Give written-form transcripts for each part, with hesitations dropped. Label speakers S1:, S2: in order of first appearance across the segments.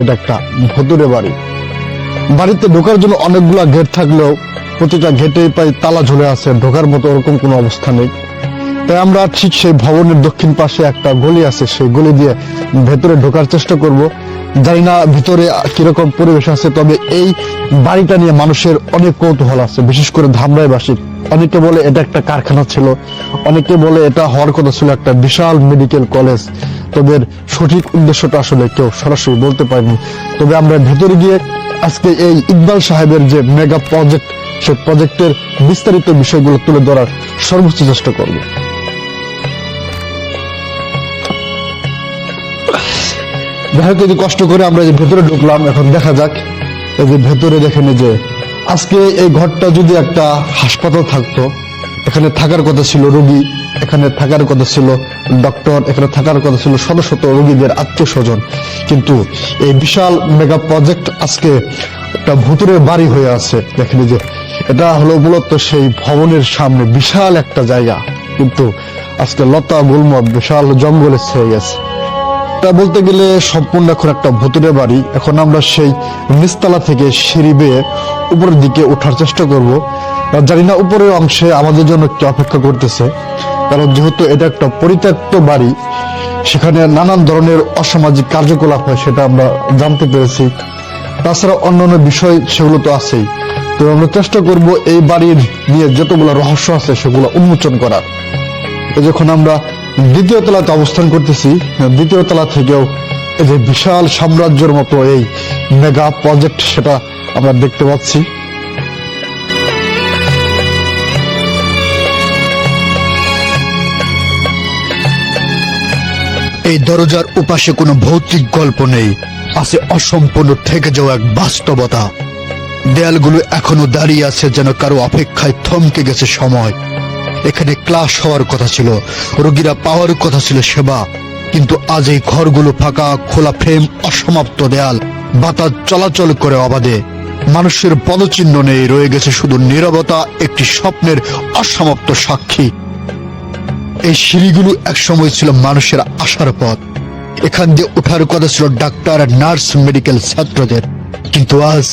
S1: এটা একটা ভুতুড়ে বাড়ি। বাড়িতে ঢোকার জন্য অনেকগুলা গেট থাকলেও প্রতিটা গেটে প্রায় তালা ঝুলে আছে, ঢোকার মতো ওরকম কোনো অবস্থা নেই। তাই আমরা ঠিক সেই ভবনের দক্ষিণ পাশে একটা গলি আছে, সেই গলি দিয়ে ভেতরে ঢোকার চেষ্টা করব। জানি না ভিতরে কিরকম পরিবেশ আছে, তবে এই বাড়িটা নিয়ে মানুষের অনেক কৌতূহল আছে, বিশেষ করে ধামরাইবাসীর। অনেকে বলে এটা একটা কারখানা ছিল, অনেকে বলে এটা হওয়ার কথা ছিল একটা বিশাল মেডিকেল কলেজ। তবে এর সঠিক উদ্দেশ্যটা আসলে কেউ সরাসরি বলতে পারেনি। তবে আমরা ভেতরে গিয়ে আজকে এই ইকবাল সাহেবের যে মেগা প্রজেক্ট, সেই প্রজেক্টের বিস্তারিত বিষয়গুলো তুলে ধরার সর্বোচ্চ চেষ্টা করব। যাই হোক, যদি কষ্ট করে আমরা যে ভেতরে ঢুকলাম, এখন দেখা যাক এই যে ভেতরে দেখেন যে আজকে এই ঘরটা যদি একটা হাসপাতাল থাকতো, এখানে থাকার কথা ছিল রোগী, এখানে থাকার কথা ছিল ডক্টর, এখানে থাকার কথা ছিল শত শত রোগীদের আত্মীয় স্বজন। কিন্তু এই বিশাল মেগা প্রজেক্ট আজকে একটা ভুতুরে বাড়ি হয়ে আছে। দেখেন যে এটা হলো মূলত সেই ভবনের সামনে বিশাল একটা জায়গা, কিন্তু আজকে লতা গুল্ম বিশাল জঙ্গলে ছেয়ে গেছে। এটা বলতে গেলে সম্পূর্ণ এখন একটা ভুতুরে বাড়ি। এখন আমরা সেই নিচতলা থেকে সিঁড়ি বেয়ে উপরের দিকে ওঠার চেষ্টা করব। জানি না উপরের অংশে আমাদের জন্য কি অপেক্ষা করতেছে, কারণ যেহেতু এটা একটা পরিত্যক্ত বাড়ি, সেখানে নানান ধরনের অসামাজিক কার্যকলাপ হয় সেটা আমরা জানতে পেরেছি। তাছাড়া অন্যান্য বিষয় সেগুলো তো আছেই। তো আমরা চেষ্টা করব এই বাড়ির নিয়ে যতগুলো রহস্য আছে সেগুলো উন্মোচন করার। যখন আমরা দ্বিতীয় তলাতে অবস্থান করতেছি, দ্বিতীয় তলা থেকেও এই যে বিশাল সাম্রাজ্যের মতো এই মেগা প্রজেক্ট সেটা আমরা দেখতে পাচ্ছি।
S2: এই দরজার উপাশে কোনো ভৌতিক গল্প নেই, আছে অসম্পূর্ণ থেকে যাওয়া এক বাস্তবতা। দেয়ালগুলো এখনো দাঁড়িয়ে আছে, যেন কারো অপেক্ষায় থমকে গেছে সময়। এখানে ক্লাস হওয়ার কথা ছিল, রোগীরা পাওয়ার কথা ছিল সেবা, কিন্তু আজ এই ঘরগুলো ফাঁকা, খোলা ফ্রেম, অসমাপ্ত দেয়াল, বাতাস চলাচল করে অবাধে। মানুষের পদচিহ্ন নেই, রয়ে গেছে শুধু নীরবতা, একটি স্বপ্নের অসমাপ্ত সাক্ষী। এই সিঁড়িগুলো একসময় ছিল মানুষের আসার পথ। এখান দিয়ে ওঠার কথা ছিল ডাক্তার, নার্স, মেডিকেল ছাত্রদের, কিন্তু আজ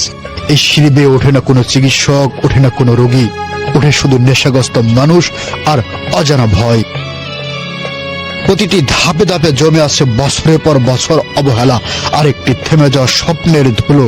S2: এই সিঁড়ি বেয়ে ওঠে না কোনো চিকিৎসক, ওঠে না কোনো রোগী, ওঠে শুধু নেশাগ্রস্ত মানুষ আর অজানা ভয়। প্রতিটি ধাপে ধাপে জমে আছে বছরের পর বছর অবহেলা আর একটি থেমে যাওয়া স্বপ্নের ধুলো।